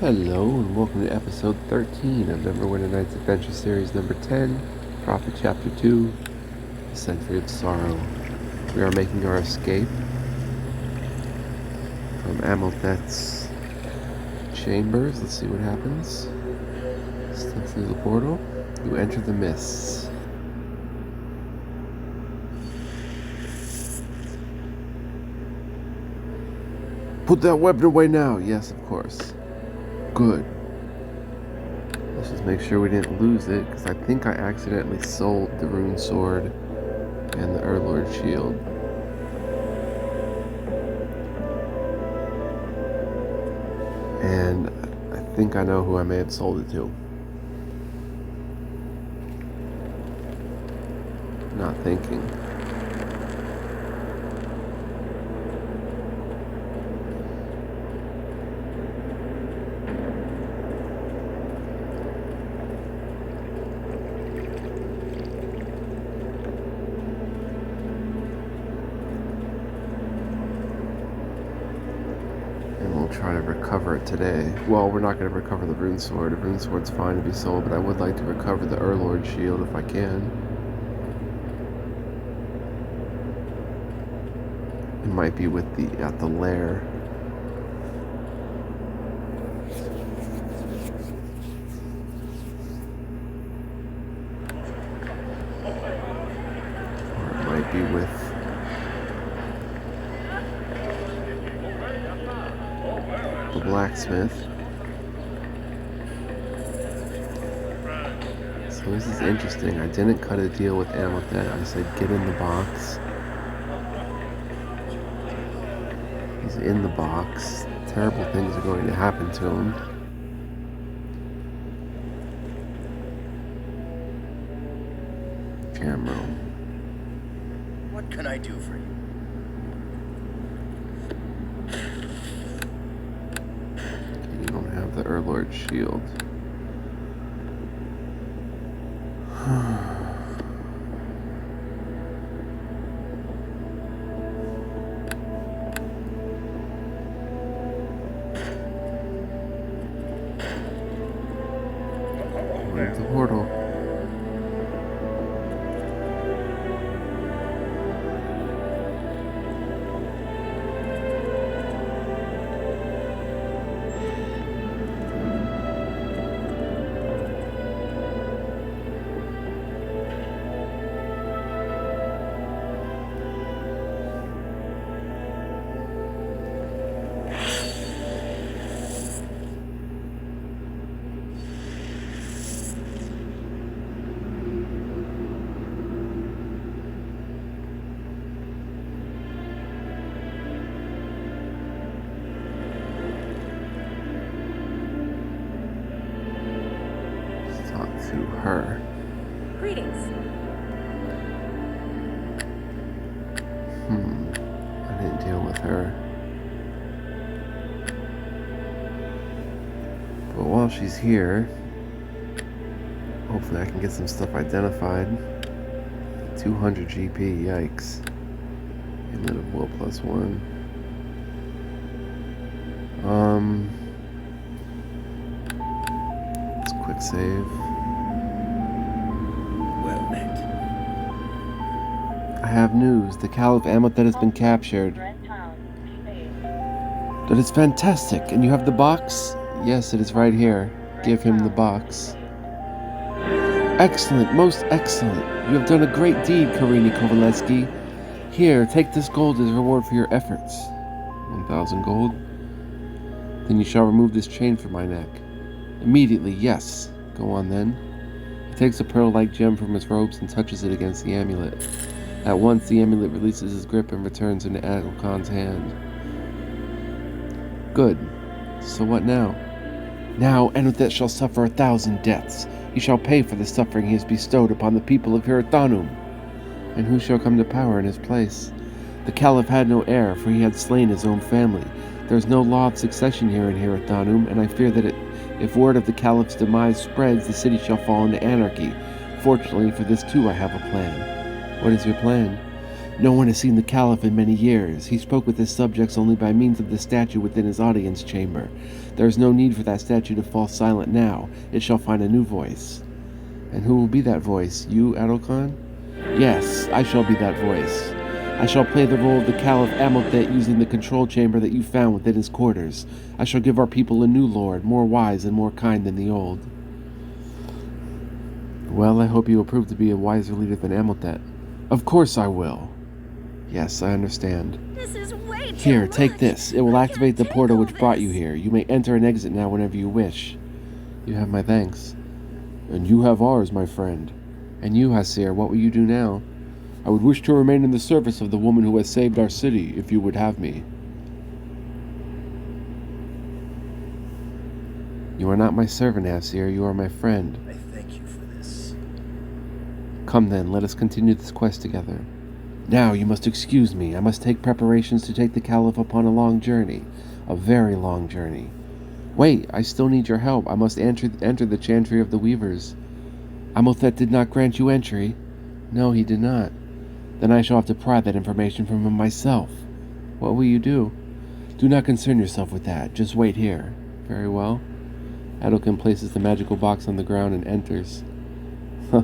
Hello and welcome to episode 13 of NWN Adventure Series number 10, Prophet Chapter 2, The Century of Sorrow. We are making our escape from Amelthet's chambers. Let's see what happens. Step through the portal. You enter the mists. Put that weapon away now! Yes, of course. Good. Let's just make sure we didn't lose it, because I think I accidentally sold the rune sword and the Urlord shield. And I think I know who I may have sold it to. Not thinking. Try to recover it today. Well, we're not going to recover the rune sword. The rune sword's fine to be sold, but I would like to recover the Urlord shield if I can. It might be with at the lair. Or it might be with the blacksmith. So this is interesting. I didn't cut a deal with Amelthet. I said get in the box. He's in the box. Terrible things are going to happen to him. Camera. What can I do for you? You don't have the Urlord shield. Where's the portal? To her. Greetings. I didn't deal with her. But while she's here, hopefully I can get some stuff identified. 200 GP, yikes. Amulet of Will +1. Let's quick save. I have news. The Caliph Amelthet has been captured. That is fantastic. And you have the box? Yes, it is right here. Give him the box. Excellent, most excellent. You have done a great deed, Karini Kovalevsky. Here, take this gold as a reward for your efforts. 1,000 gold. Then you shall remove this chain from my neck. Immediately, yes. Go on then. He takes a pearl-like gem from his robes and touches it against the amulet. At once, the amulet releases his grip and returns into Adil Khan's hand. Good. So what now? Now, Amelthet shall suffer 1,000 deaths. He shall pay for the suffering he has bestowed upon the people of Hirathanum. And who shall come to power in his place? The Caliph had no heir, for he had slain his own family. There is no law of succession here in Hirathanum, and I fear that if word of the Caliph's demise spreads, the city shall fall into anarchy. Fortunately for this too, I have a plan. What is your plan? No one has seen the Caliph in many years. He spoke with his subjects only by means of the statue within his audience chamber. There is no need for that statue to fall silent now. It shall find a new voice. And who will be that voice? You, Adolkhan? Yes, I shall be that voice. I shall play the role of the Caliph Amalthit using the control chamber that you found within his quarters. I shall give our people a new lord, more wise and more kind than the old. Well, I hope you will prove to be a wiser leader than Amalthit. Of course I will. Yes, I understand. This is way too Here, much. take this. It will I activate can't the take portal all which brought you this. here. You may enter and exit now whenever you wish. You have my thanks. And you have ours, my friend. And you, Hasir, what will you do now? I would wish to remain in the service of the woman who has saved our city, if you would have me. You are not my servant, Hasir. You are my friend. I thank you for this. Come then, let us continue this quest together. Now you must excuse me. I must take preparations to take the Caliph upon a long journey. A very long journey. Wait, I still need your help. I must enter the Chantry of the Weavers. Amalthit did not grant you entry. No, he did not. Then I shall have to pry that information from him myself. What will you do? Do not concern yourself with that. Just wait here. Very well. Adolkhan places the magical box on the ground and enters. Huh.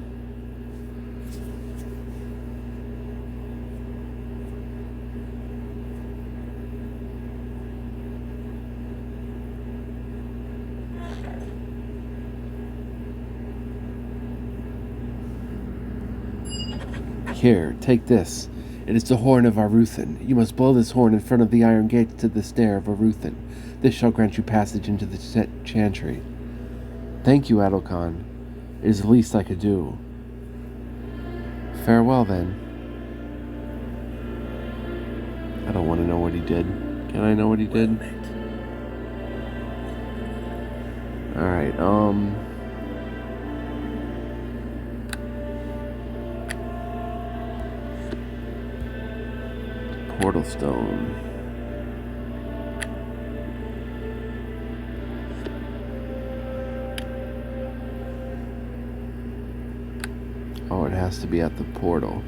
Here, take this. It is the horn of Aruthan. You must blow this horn in front of the iron gates to the stair of Aruthan. This shall grant you passage into the chantry. Thank you, Adolkhan. It is the least I could do. Farewell, then. I don't want to know what he did. Can I know what he did? Alright, Portal Stone. Oh, it has to be at the portal.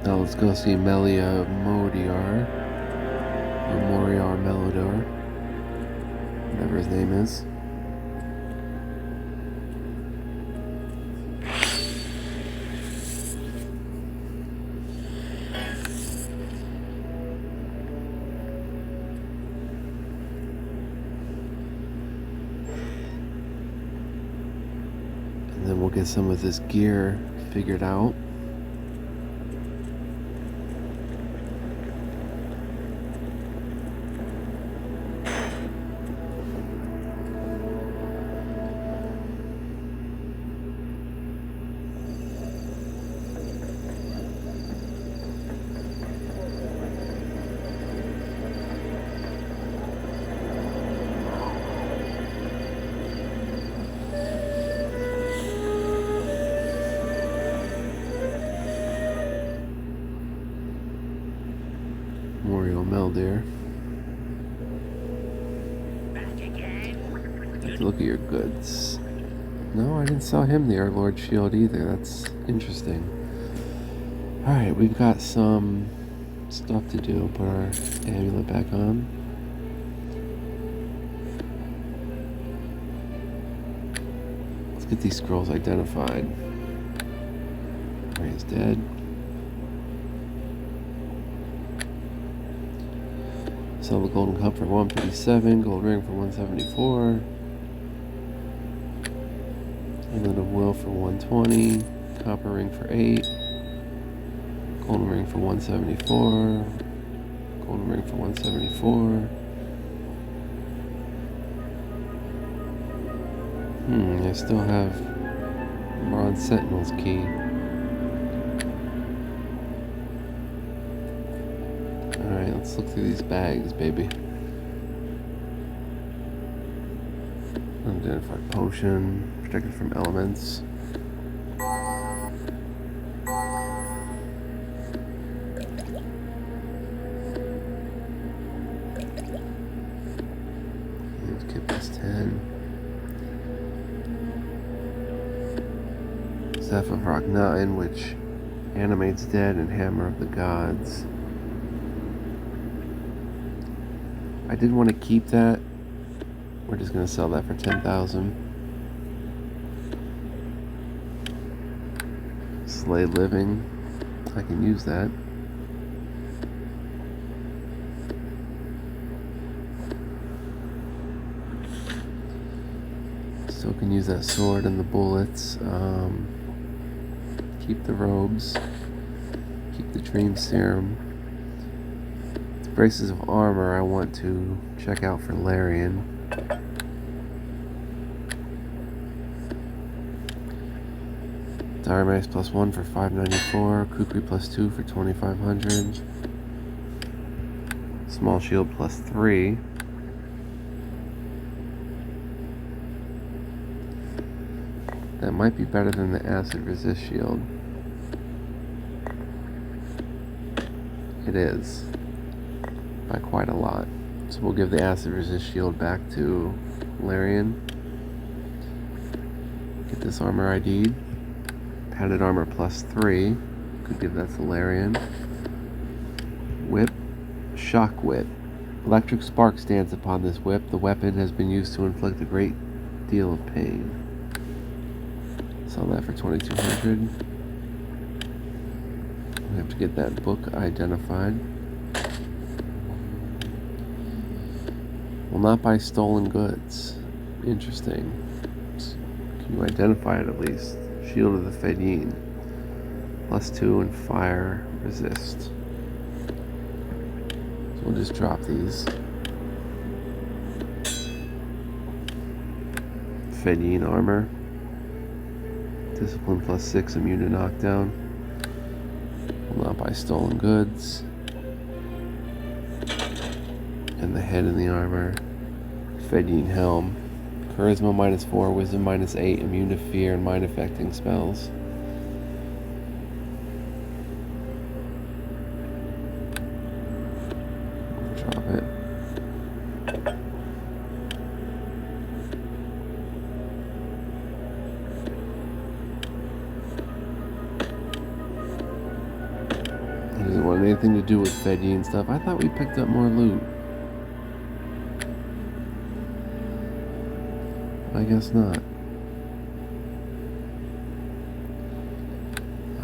Now let's go see Melia Modiar, or Moriar Melodor, whatever his name is. And then we'll get some of this gear figured out. Morial Meldir. Take a look at your goods. No, I didn't sell him the Our Lord Shield either. That's interesting. Alright, we've got some stuff to do. Put our amulet back on. Let's get these scrolls identified. Ray's dead. Sell the golden cup for 157, gold ring for 174, amulet of will for 120, copper ring for 8, golden ring for 174, golden ring for 174. I still have bronze sentinel's key. Alright, let's look through these bags, baby. Identified potion, protected from elements. Kit plus 10. Staff of Rock 9, which animates dead, and Hammer of the Gods. I did want to keep that. We're just going to sell that for 10,000. Slay Living. I can use that. Still can use that sword and the bullets. Keep the robes. Keep the Dream Serum. The braces of armor I want to check out for Larian. Dire Mace plus 1 for 594. Kukri plus 2 for 2500. Small Shield plus 3. That might be better than the Acid Resist Shield. It is. By quite a lot. So we'll give the Acid Resist Shield back to Larian. Get this armor ID'd. Padded armor plus 3. Could give that to Larian. Whip. Shock Whip. Electric sparks dance upon this whip. The weapon has been used to inflict a great deal of pain. Sell that for 2,200. We have to get that book identified. Will not buy stolen goods. Interesting. Can you identify it at least? Shield of the Fedyin. Plus 2 and fire resist. So we'll just drop these. Fedyin armor. Discipline plus 6, immune to knockdown. Will not buy stolen goods. And the head in the armor. Fedyin helm. Charisma minus 4, wisdom minus 8, immune to fear and mind affecting spells. Drop it. It doesn't want anything to do with Fedyin stuff. I thought we picked up more loot. I guess not.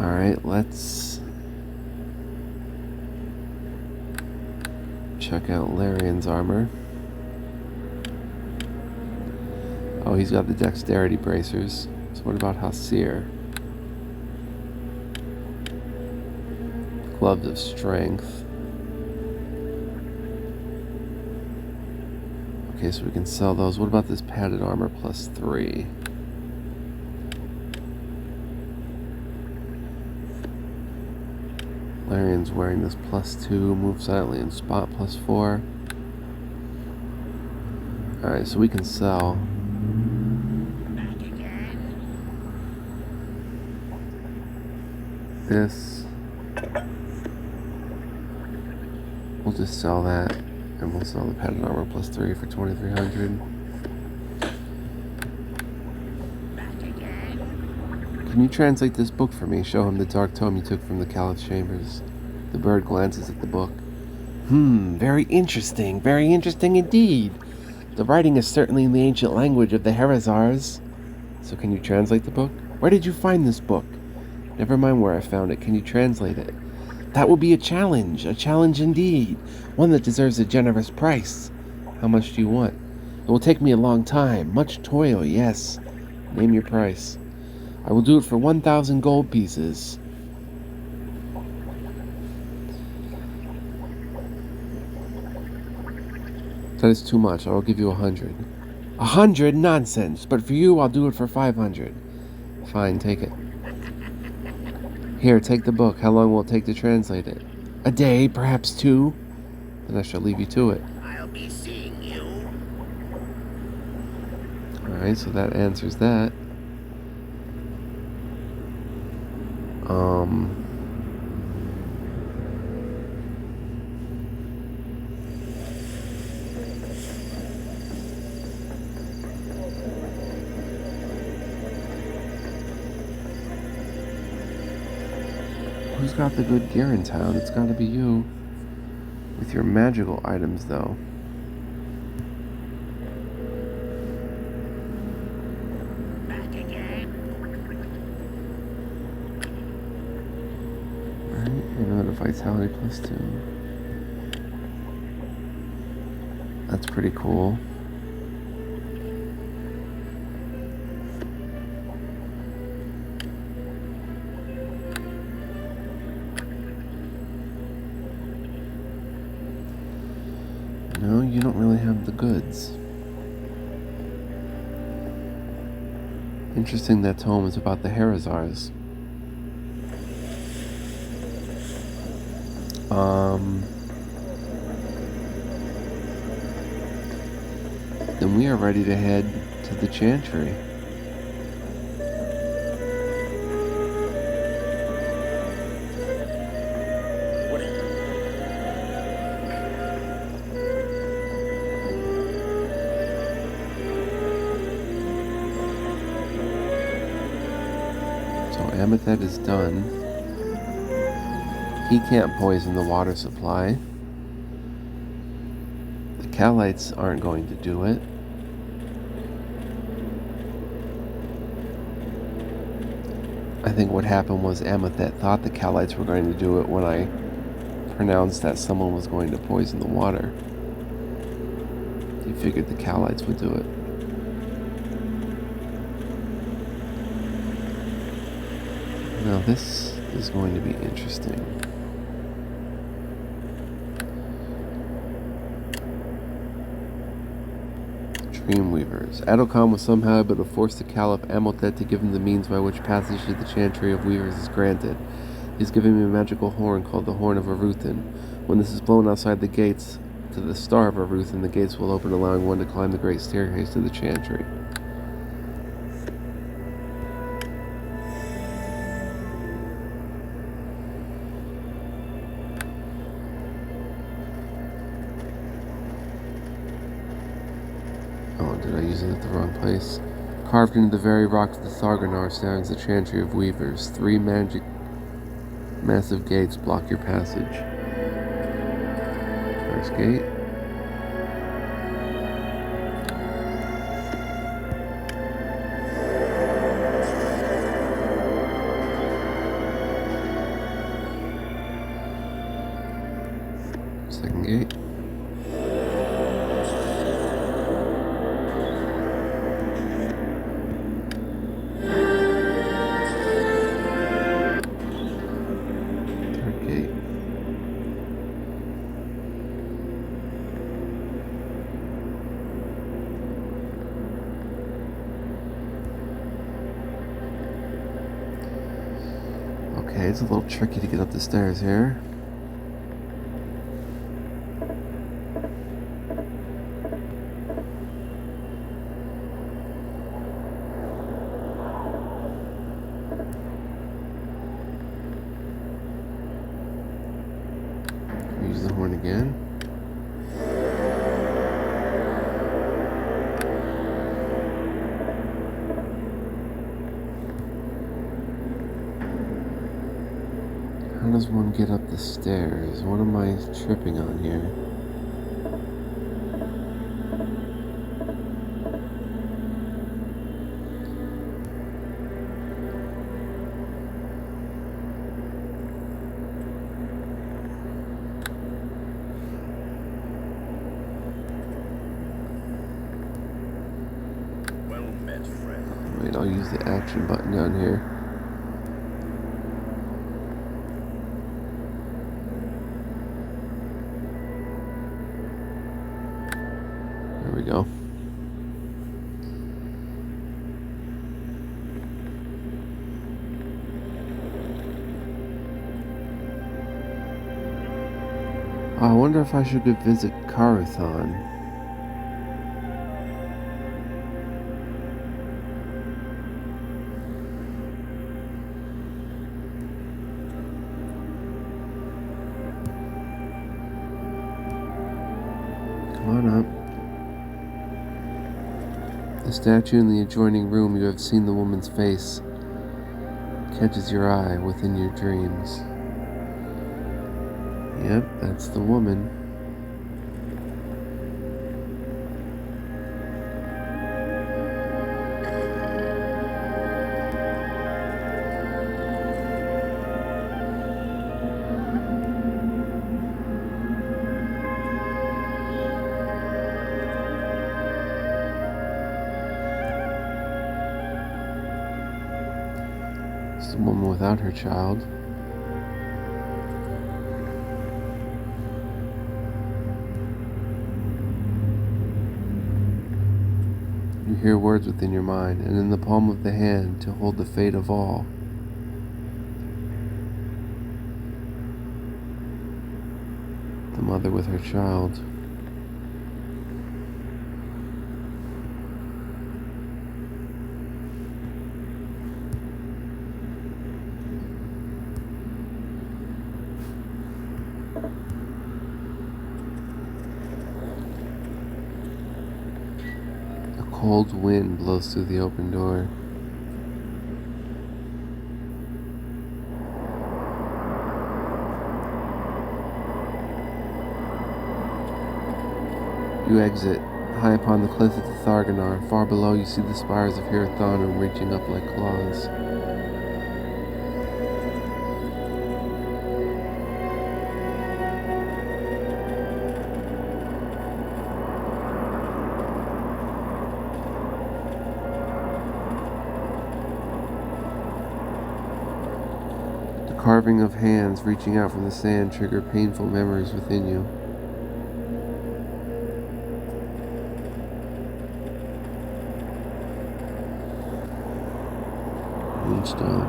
Alright, let's check out Larian's armor. Oh, he's got the dexterity bracers. So what about Hasir? Gloves of strength. Okay, so we can sell those. What about this padded armor plus 3? Larian's wearing this plus 2, move silently and spot plus 4. Alright, so we can sell. This. We'll just sell that. And we'll sell the padded armor plus 3 for 2,300. Can you translate this book for me? Show him the dark tome you took from the Caliph's chambers. The bird glances at the book. Very interesting indeed. The writing is certainly in the ancient language of the Herazars. So can you translate the book? Where did you find this book? Never mind where I found it. Can you translate it? That will be a challenge indeed. One that deserves a generous price. How much do you want? It will take me a long time, much toil, yes. Name your price. I will do it for 1,000 gold pieces. That is too much. I will give you 100. 100? Nonsense. But for you, I'll do it for 500. Fine, take it. Here, take the book. How long will it take to translate it? A day, perhaps 2. Then I shall leave you to it. I'll be seeing you. Alright, so that answers that. Who's got the good gear in town? It's gotta be you. With your magical items, though. Alright, another vitality +2. That's pretty cool. No, you don't really have the goods. Interesting that tome is about the Harazars. Then we are ready to head to the Chantry. What are you? So Amethet is done. He can't poison the water supply. The Calites aren't going to do it. I think what happened was Amethet thought the Calites were going to do it when I pronounced that someone was going to poison the water. He figured the Calites would do it. Now this is going to be interesting. Dreamweavers. Adokam was somehow able to force the Caliph Amethet to give him the means by which passage to the Chantry of Weavers is granted. He's given me a magical horn called the Horn of Aruthin. When this is blown outside the gates to the Star of Aruthin, the gates will open, allowing one to climb the great staircase to the Chantry. Oh, did I use it at the wrong place? Carved into the very rock of the Thargonar stands the Chantry of Weavers. 3 massive gates block your passage. First gate. Second gate. Third gate. Okay, it's a little tricky to get up the stairs here. Use the horn again. How does one get up the stairs? What am I tripping on here? Well met, friend. Wait, I'll use the action button down here. There we go. I wonder if I should go visit Karuthon. Come on up. The statue in the adjoining room, you have seen the woman's face, catches your eye within your dreams. Yep, that's the woman. It's the woman without her child. You hear words within your mind, and in the palm of the hand to hold the fate of all. The mother with her child. A cold wind blows through the open door. You exit. High upon the cliffs of the Thargonar, far below you see the spires of Hirathanum reaching up like claws. The carving of hands reaching out from the sand trigger painful memories within you. Moonstone.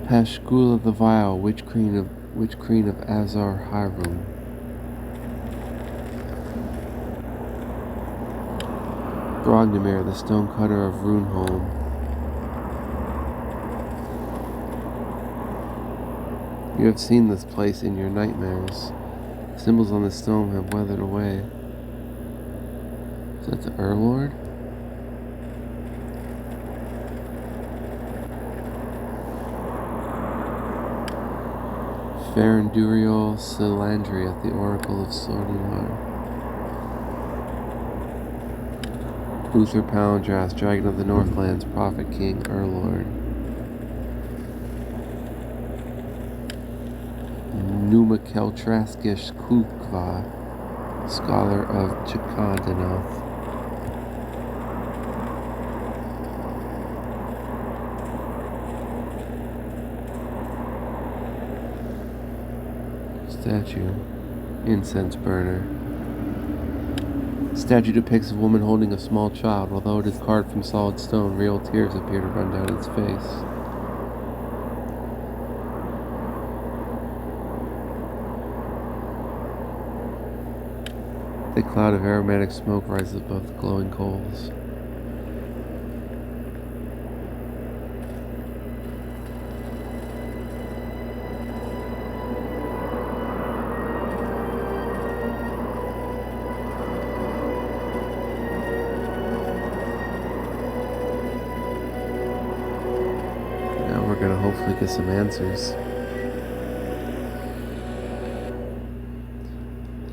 Pashgula the Vile, witch queen of Azar Hiram. Brognamir, the stonecutter of Runeholm. You have seen this place in your nightmares. Symbols on the stone have weathered away. Is that the Urlord? Faranduriel Silandria, the Oracle of Sodinar. Uther Palindras, Dragon of the Northlands, Prophet King Urlord. Numa Keltraskish Kukva, Scholar of Chakandanoth. Statue. Incense burner. Statue depicts a woman holding a small child. Although it is carved from solid stone, real tears appear to run down its face. A cloud of aromatic smoke rises above the glowing coals. Now we're going to hopefully get some answers.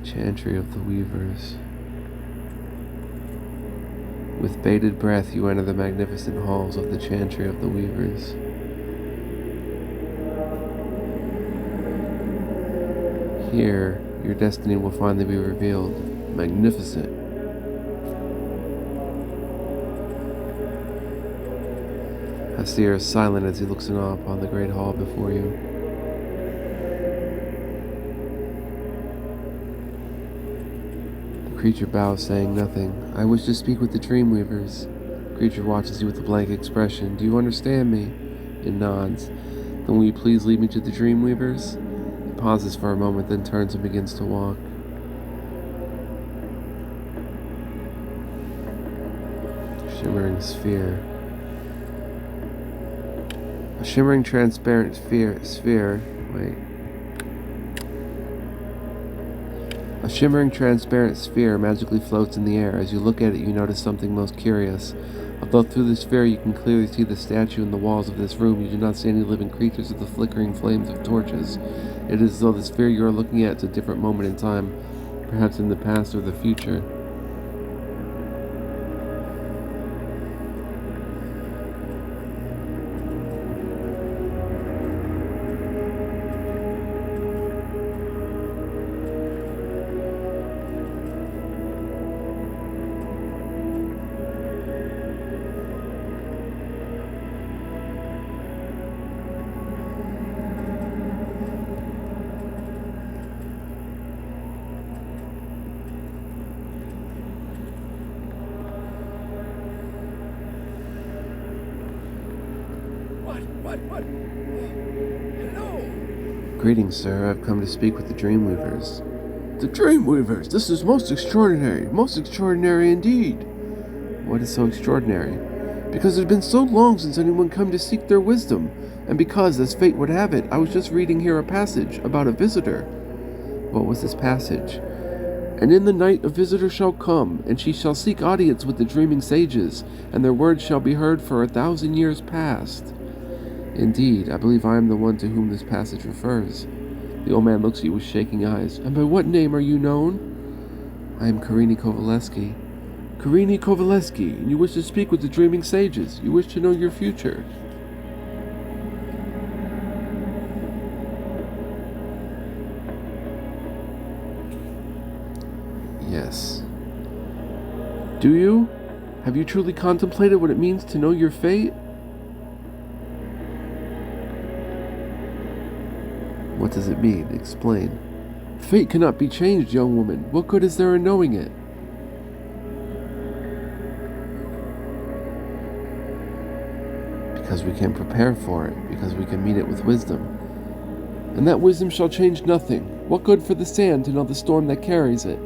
Chantry of the Weavers. With bated breath, you enter the magnificent halls of the Chantry of the Weavers. Here, your destiny will finally be revealed. Magnificent. Hasir is silent as he looks in awe upon the great hall before you. The creature bows, saying nothing. I wish to speak with the Dreamweavers. The creature watches you with a blank expression. Do you understand me? It nods. Then will you please lead me to the Dreamweavers? He pauses for a moment, then turns and begins to walk. Shimmering sphere. A shimmering transparent sphere. Wait. A shimmering transparent sphere magically floats in the air. As you look at it, you notice something most curious. Although through the sphere you can clearly see the statue and the walls of this room, you do not see any living creatures or the flickering flames of torches. It is as though the sphere you are looking at is a different moment in time, perhaps in the past or the future. What? Hello? Greetings, sir. I've come to speak with the Dreamweavers. The Dreamweavers! This is most extraordinary indeed. What is so extraordinary? Because it has been so long since anyone come to seek their wisdom, and because, as fate would have it, I was just reading here a passage about a visitor. What was this passage? And in the night a visitor shall come, and she shall seek audience with the dreaming sages, and their words shall be heard for 1,000 years past. Indeed, I believe I am the one to whom this passage refers. The old man looks at you with shaking eyes. And by what name are you known? I am Karini Kovaleski. Karini Kovaleski, and you wish to speak with the dreaming sages. You wish to know your future. Yes. Do you? Have you truly contemplated what it means to know your fate? What does it mean? Explain. Fate cannot be changed, young woman. What good is there in knowing it? Because we can prepare for it, because we can meet it with wisdom. And that wisdom shall change nothing. What good for the sand to know the storm that carries it?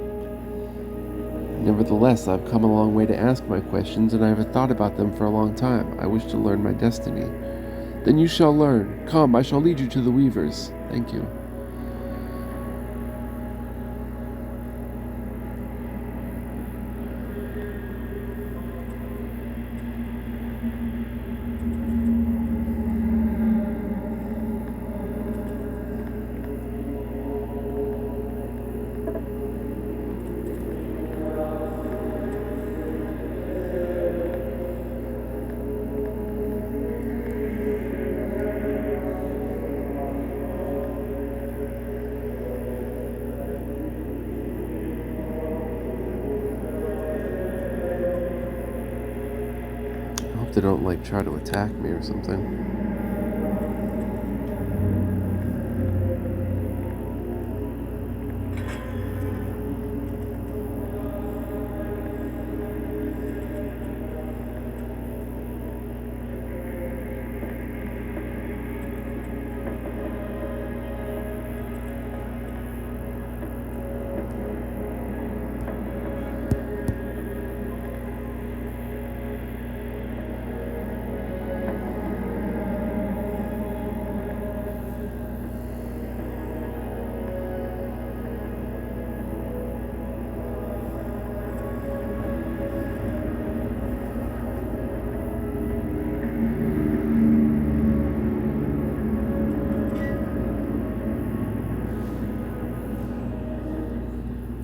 Nevertheless, I've come a long way to ask my questions, and I have thought about them for a long time. I wish to learn my destiny. Then you shall learn. Come, I shall lead you to the weavers. Thank you. They don't try to attack me or something.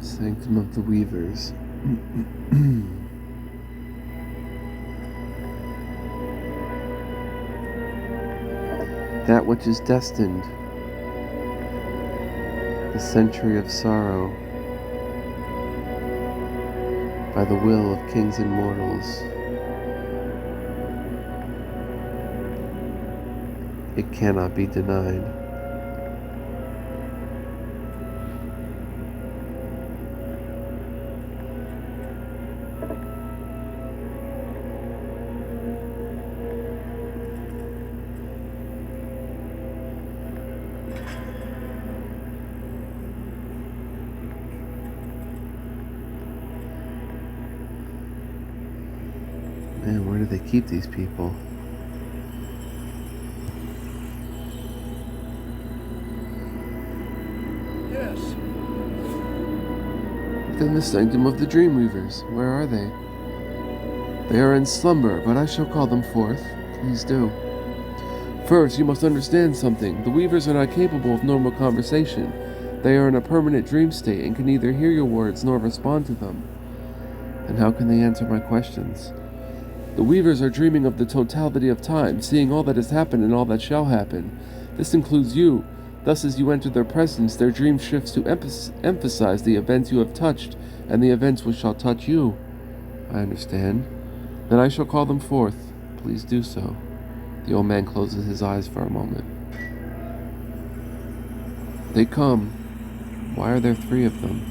Sanctum of the Weavers. That which is destined, the century of sorrow, by the will of kings and mortals. It cannot be denied. Man, where do they keep these people? Then the sanctum of the Dreamweavers, where are they? They are in slumber, but I shall call them forth. Please do. First, you must understand something. The Weavers are not capable of normal conversation. They are in a permanent dream state and can neither hear your words nor respond to them. And how can they answer my questions? The Weavers are dreaming of the totality of time, seeing all that has happened and all that shall happen. This includes you. Thus, as you enter their presence, their dream shifts to emphasize the events you have touched and the events which shall touch you. I understand. Then I shall call them forth. Please do so. The old man closes his eyes for a moment. They come. Why are there 3 of them?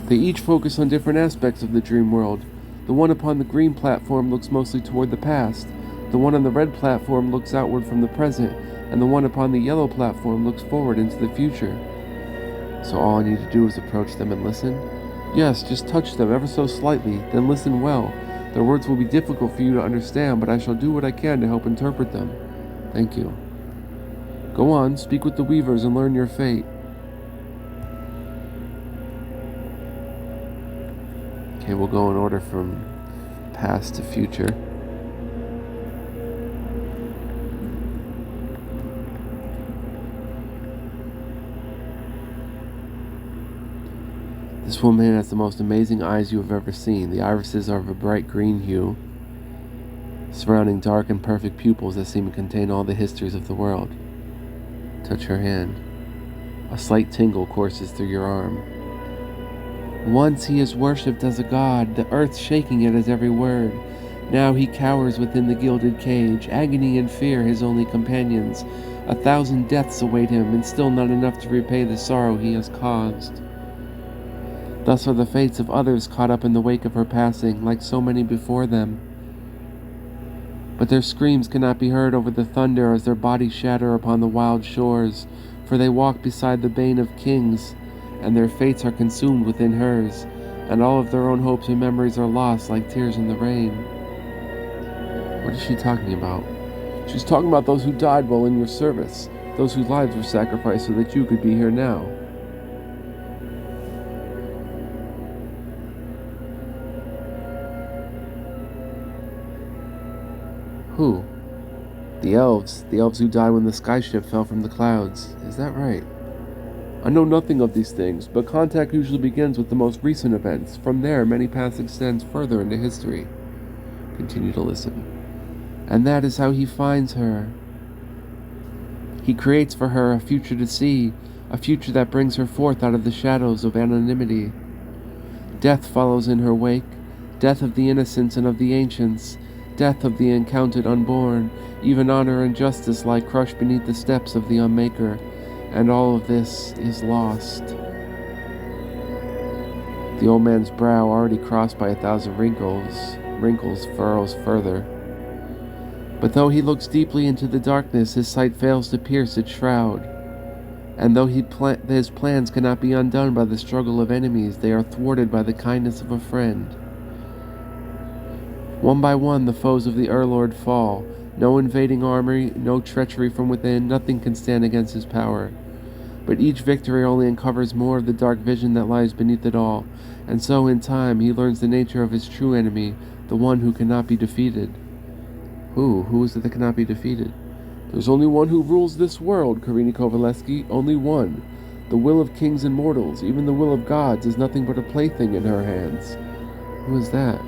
They each focus on different aspects of the dream world. The one upon the green platform looks mostly toward the past. The one on the red platform looks outward from the present. And the one upon the yellow platform looks forward into the future. So all I need to do is approach them and listen? Yes, just touch them ever so slightly, then listen well. Their words will be difficult for you to understand, but I shall do what I can to help interpret them. Thank you. Go on, speak with the Weavers and learn your fate. Okay, we'll go in order from past to future. This woman has the most amazing eyes you have ever seen. The irises are of a bright green hue, surrounding dark and perfect pupils that seem to contain all the histories of the world. Touch her hand. A slight tingle courses through your arm. Once he is worshipped as a god, the earth shaking at his every word. Now he cowers within the gilded cage, agony and fear his only companions. 1,000 deaths await him, and still not enough to repay the sorrow he has caused. Thus are the fates of others caught up in the wake of her passing, like so many before them. But their screams cannot be heard over the thunder as their bodies shatter upon the wild shores, for they walk beside the bane of kings, and their fates are consumed within hers, and all of their own hopes and memories are lost like tears in the rain. What is she talking about? She's talking about those who died while in your service, those whose lives were sacrificed so that you could be here now. Who? The elves who died when the skyship fell from the clouds. Is that right? I know nothing of these things, but contact usually begins with the most recent events. From there, many paths extend further into history. Continue to listen. And that is how he finds her. He creates for her a future to see, a future that brings her forth out of the shadows of anonymity. Death follows in her wake, death of the innocents and of the ancients, death of the encountered unborn. Even honor and justice lie crushed beneath the steps of the Unmaker, and all of this is lost. The old man's brow, already crossed by 1,000 wrinkles furrows further. But though he looks deeply into the darkness, his sight fails to pierce its shroud. And though his plans cannot be undone by the struggle of enemies, they are thwarted by the kindness of a friend. One by one, the foes of the Urlord fall. No invading army, no treachery from within, nothing can stand against his power. But each victory only uncovers more of the dark vision that lies beneath it all, and so in time he learns the nature of his true enemy, the one who cannot be defeated. Who is it that cannot be defeated? There's only one who rules this world, Karini Kovaleski, only one. The will of kings and mortals, even the will of gods, is nothing but a plaything in her hands. Who is that?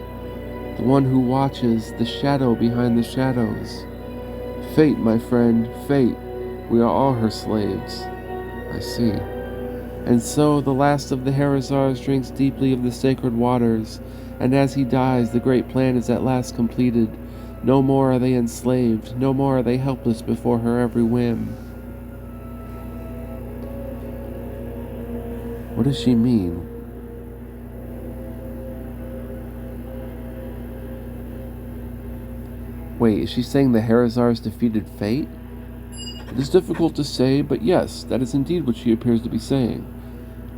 The one who watches, the shadow behind the shadows. Fate, my friend, fate. We are all her slaves. I see. And so the last of the Harazars drinks deeply of the sacred waters, and as he dies, the great plan is at last completed. No more are they enslaved, no more are they helpless before her every whim. What does she mean? Wait, is she saying the Harazars defeated fate? It is difficult to say, but yes, that is indeed what she appears to be saying.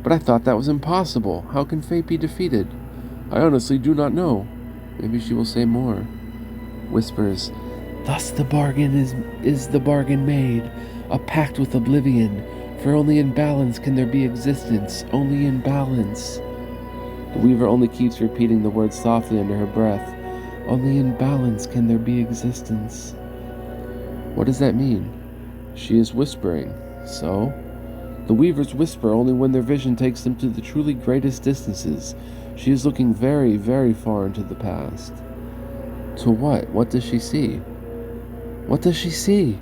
But I thought that was impossible. How can fate be defeated? I honestly do not know. Maybe she will say more. Whispers, "Thus the bargain is the bargain made, a pact with oblivion, for only in balance can there be existence, only in balance." The weaver only keeps repeating the words softly under her breath. Only in balance can there be existence. What does that mean? She is whispering. So? The weavers whisper only when their vision takes them to the truly greatest distances. She is looking very, very far into the past. To what? What does she see? What does she see?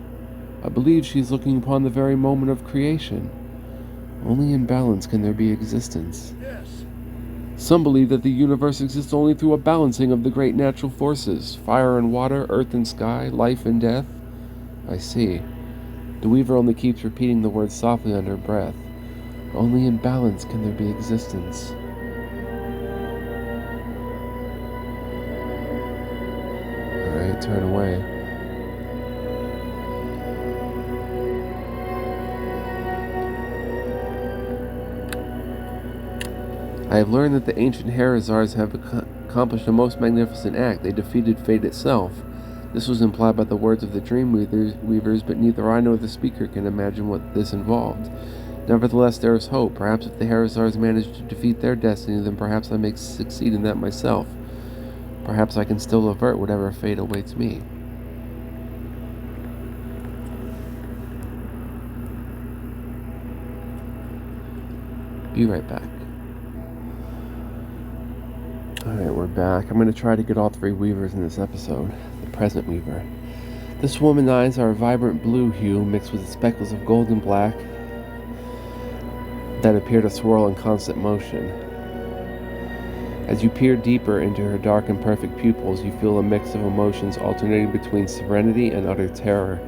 I believe she is looking upon the very moment of creation. Only in balance can there be existence. Yes. Some believe that the universe exists only through a balancing of the great natural forces, fire and water, earth and sky, life and death. I see. The weaver only keeps repeating the words softly under her breath. Only in balance can there be existence. Alright, turn away. I have learned that the ancient Harazars have accomplished a most magnificent act. They defeated fate itself. This was implied by the words of the dream weavers, but neither I nor the speaker can imagine what this involved. Nevertheless, there is hope. Perhaps if the Harazars manage to defeat their destiny, then perhaps I may succeed in that myself. Perhaps I can still avert whatever fate awaits me. Be right back. Alright, we're back. I'm going to try to get all three weavers in this episode. The present weaver. This woman's eyes are a vibrant blue hue mixed with speckles of gold and black that appear to swirl in constant motion. As you peer deeper into her dark and perfect pupils, you feel a mix of emotions alternating between serenity and utter terror.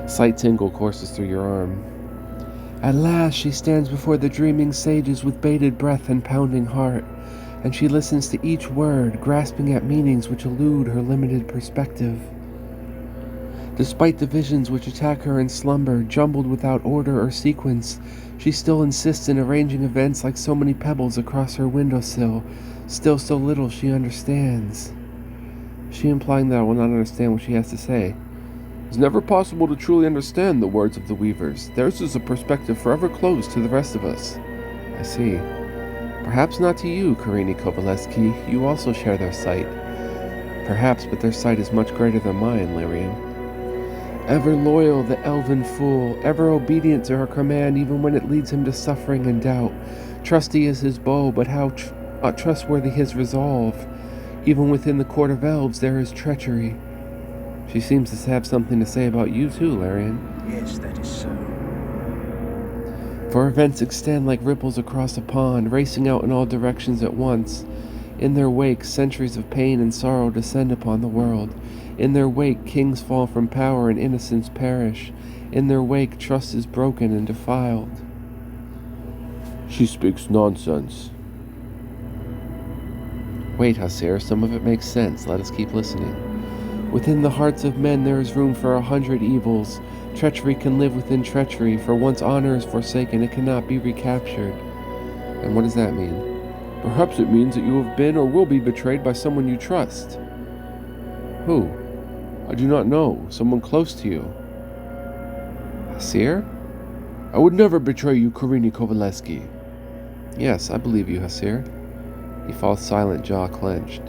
Slight tingle courses through your arm. At last she stands before the dreaming sages with bated breath and pounding heart, and she listens to each word, grasping at meanings which elude her limited perspective. Despite the visions which attack her in slumber, jumbled without order or sequence, she still insists in arranging events like so many pebbles across her windowsill, still so little she understands. She implying that I will not understand what she has to say. It's never possible to truly understand the words of the weavers. Theirs is a perspective forever closed to the rest of us. I see. Perhaps not to you, Karini Kovaleski. You also share their sight. Perhaps, but their sight is much greater than mine, Lyrian. Ever loyal, the elven fool, ever obedient to her command even when it leads him to suffering and doubt. Trusty is his bow, but how trustworthy his resolve. Even within the court of elves there is treachery. She seems to have something to say about you too, Larian. Yes, that is so. For events extend like ripples across a pond, racing out in all directions at once. In their wake, centuries of pain and sorrow descend upon the world. In their wake, kings fall from power and innocents perish. In their wake, trust is broken and defiled. She speaks nonsense. Wait, Hasir, some of it makes sense. Let us keep listening. Within the hearts of men there is room for 100 evils. Treachery can live within treachery, for once honor is forsaken, it cannot be recaptured. And what does that mean? Perhaps it means that you have been or will be betrayed by someone you trust. Who? I do not know. Someone close to you. Hasir? I would never betray you, Karini Kovaleski. Yes, I believe you, Hasir. He falls silent, jaw clenched.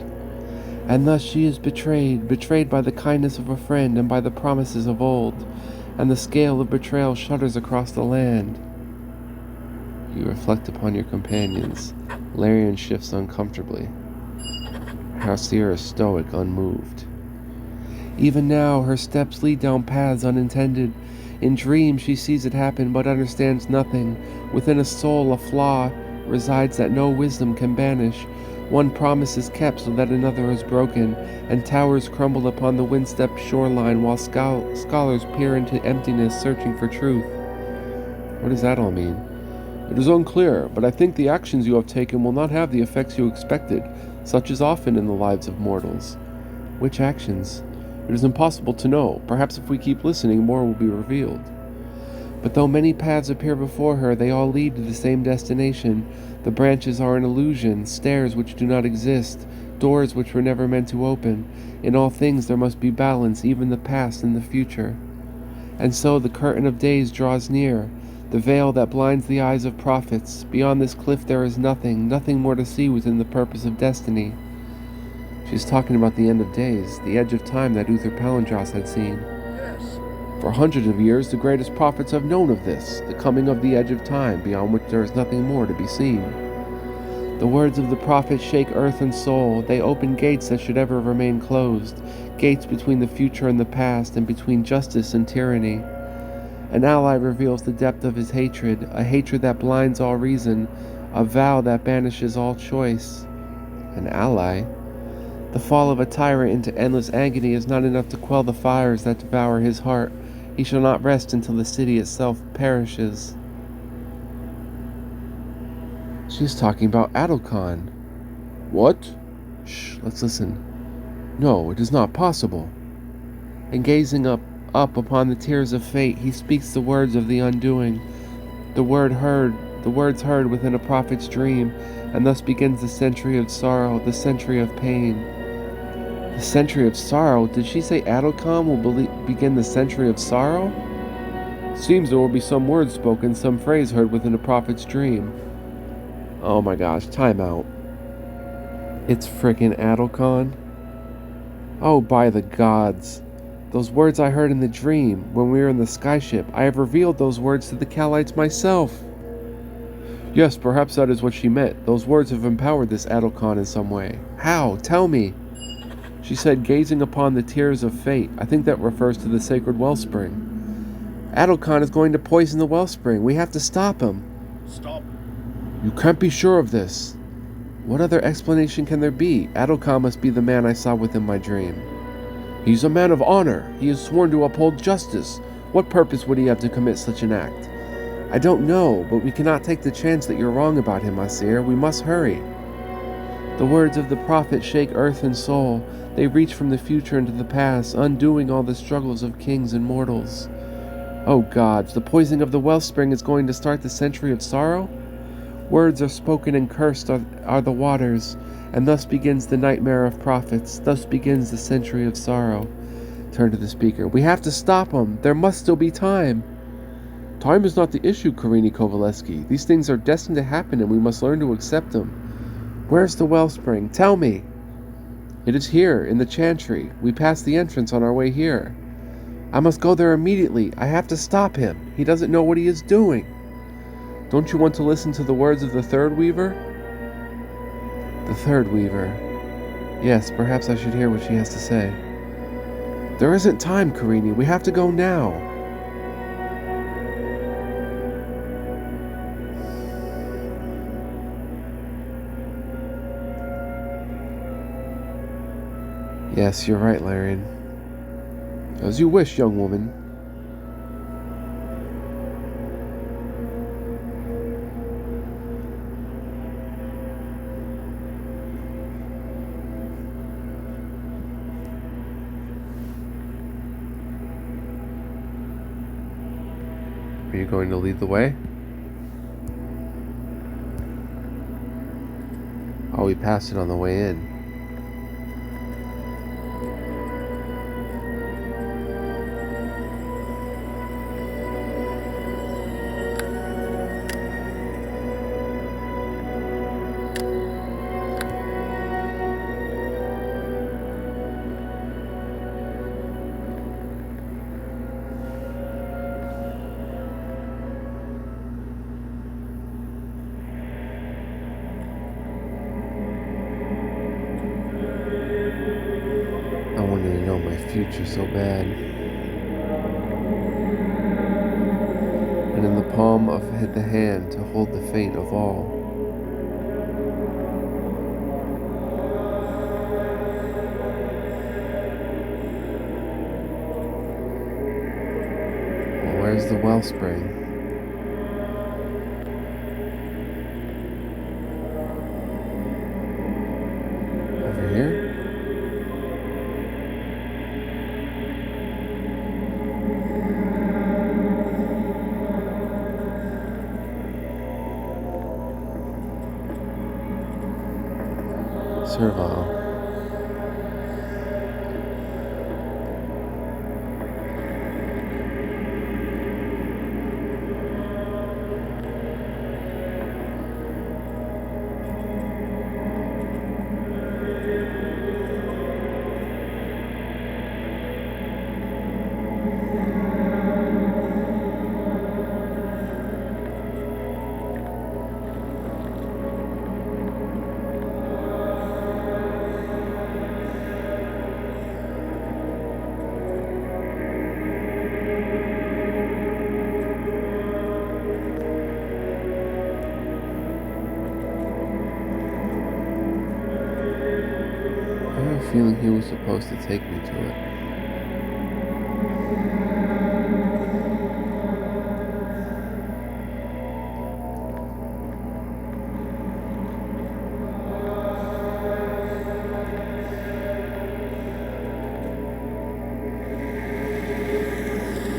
And thus she is betrayed by the kindness of a friend and by the promises of old, and the scale of betrayal shudders across the land. You reflect upon your companions. Larian shifts uncomfortably. Hasir is stoic, unmoved. Even now, her steps lead down paths unintended. In dreams, she sees it happen, but understands nothing. Within a soul, a flaw resides that no wisdom can banish. One promise is kept so that another is broken, and towers crumble upon the wind-swept shoreline while scholars peer into emptiness searching for truth. What does that all mean? It is unclear, but I think the actions you have taken will not have the effects you expected, such is often in the lives of mortals. Which actions? It is impossible to know. Perhaps if we keep listening, more will be revealed. But though many paths appear before her, they all lead to the same destination. The branches are an illusion, stairs which do not exist, doors which were never meant to open. In all things there must be balance, even the past and the future. And so the curtain of days draws near. The veil that blinds the eyes of prophets. Beyond this cliff there is nothing, nothing more to see within the purpose of destiny. She's talking about the end of days, the edge of time that Uther Palindros had seen. Yes. For hundreds of years, the greatest prophets have known of this, the coming of the edge of time, beyond which there is nothing more to be seen. The words of the prophet shake earth and soul. They open gates that should ever remain closed, gates between the future and the past, and between justice and tyranny. An ally reveals the depth of his hatred, a hatred that blinds all reason, a vow that banishes all choice. An ally? The fall of a tyrant into endless agony is not enough to quell the fires that devour his heart. He shall not rest until the city itself perishes. She's talking about Adalkhan. What? Shh, let's listen. No, it is not possible. And gazing up upon the tears of fate, he speaks the words of the undoing. The words heard within a prophet's dream, and thus begins the century of sorrow, the century of pain. The century of sorrow? Did she say Adalkhan will begin the century of sorrow? Seems there will be some words spoken, some phrase heard within a prophet's dream. Oh my gosh, time out. It's frickin' Adalkhan? Oh, by the gods. Those words I heard in the dream, when we were in the skyship, I have revealed those words to the Calites myself. Yes, perhaps that is what she meant. Those words have empowered this Adalkhan in some way. How? Tell me. She said, gazing upon the tears of fate. I think that refers to the sacred wellspring. Adalkhan is going to poison the wellspring. We have to stop him. Stop. You can't be sure of this. What other explanation can there be? Adalkhan must be the man I saw within my dream. He's a man of honor. He is sworn to uphold justice. What purpose would he have to commit such an act? I don't know, but we cannot take the chance that you're wrong about him, Asir. We must hurry. The words of the prophet shake earth and soul. They reach from the future into the past, undoing all the struggles of kings and mortals. Oh gods, the poisoning of the wellspring is going to start the century of sorrow? Words are spoken and cursed are the waters, and thus begins the nightmare of prophets. Thus begins the century of sorrow. Turn to the speaker. We have to stop him. There must still be time. Time is not the issue, Karini Kovaleski. These things are destined to happen, and we must learn to accept them. Where's the wellspring? Tell me. It is here, in the chantry. We passed the entrance on our way here. I must go there immediately. I have to stop him. He doesn't know what he is doing. Don't you want to listen to the words of the third weaver? The third weaver. Yes, perhaps I should hear what she has to say. There isn't time, Karini. We have to go now. Yes, you're right, Larian. As you wish, young woman. Are you going to lead the way? Oh, we passed it on the way in. I wanted to know my future so bad. And in the palm of the hand to hold the fate of all. Well, where's the wellspring? Over here? Servile. feeling he was supposed to take me to it.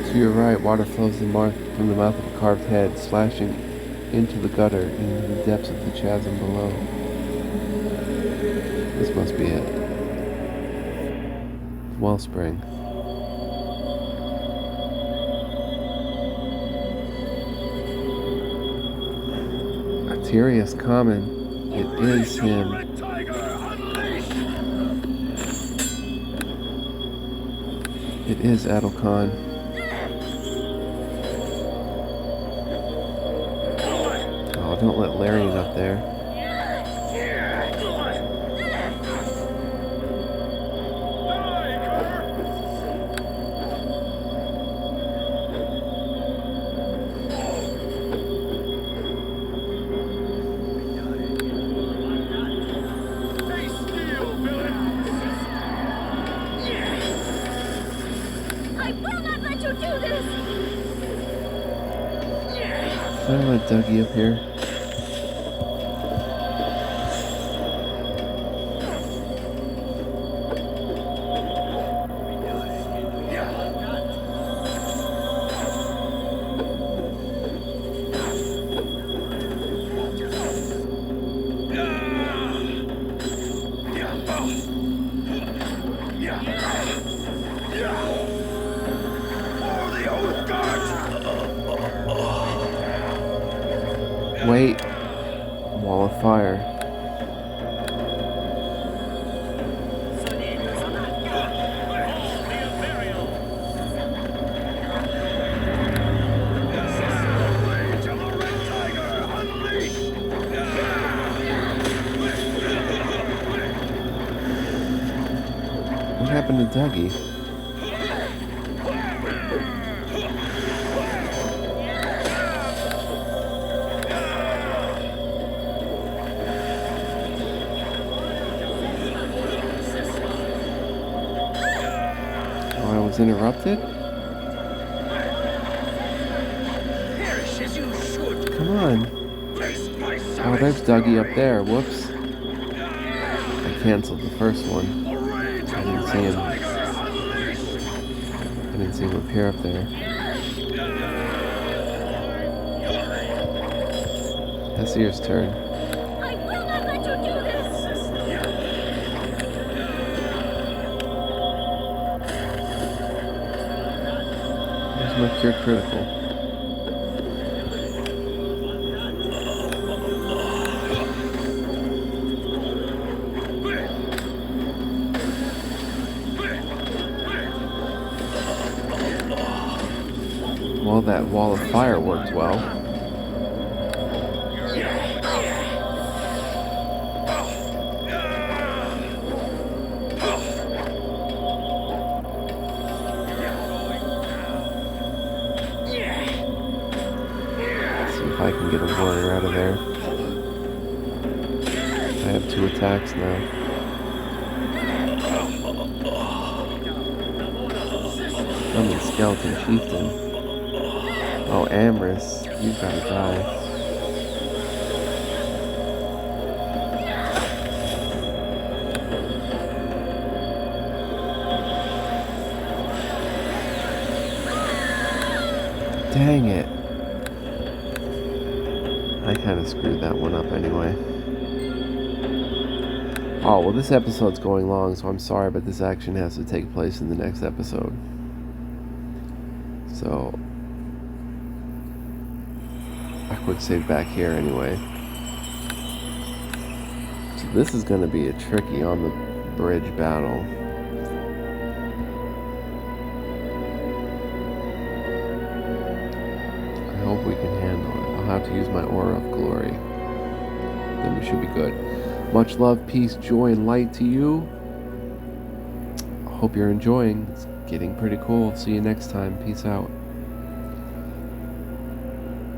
To your right, water flows from the mouth of a carved head, splashing into the gutter, into the depths of the chasm below. This must be it. Wellspring. Arterius Common. It is him. It is Adelkhan. Oh, don't let Larian up there. Can I let Dougie up here? Wait. Wall of fire. What happened to Dougie? Oh, I was interrupted? Come on. Oh, there's Dougie up there. Whoops. I canceled the first one. I didn't see him. I didn't see him appear up there. Hesir's turn. I will not let you do this! There's my cure critical. Well, that wall of fire worked well. Let's see if I can get a warrior out of there. I have 2 attacks now. I'm the skeleton chieftain. Oh, Amrys, you gotta die. Dang it. I kind of screwed that one up anyway. Oh, well, this episode's going long, so I'm sorry, but this action has to take place in the next episode. So, I quick save back here anyway. So this is going to be a tricky on the bridge battle. I hope we can handle it. I'll have to use my Aura of Glory. Then we should be good. Much love, peace, joy, and light to you. I hope you're enjoying. It's getting pretty cool. See you next time. Peace out.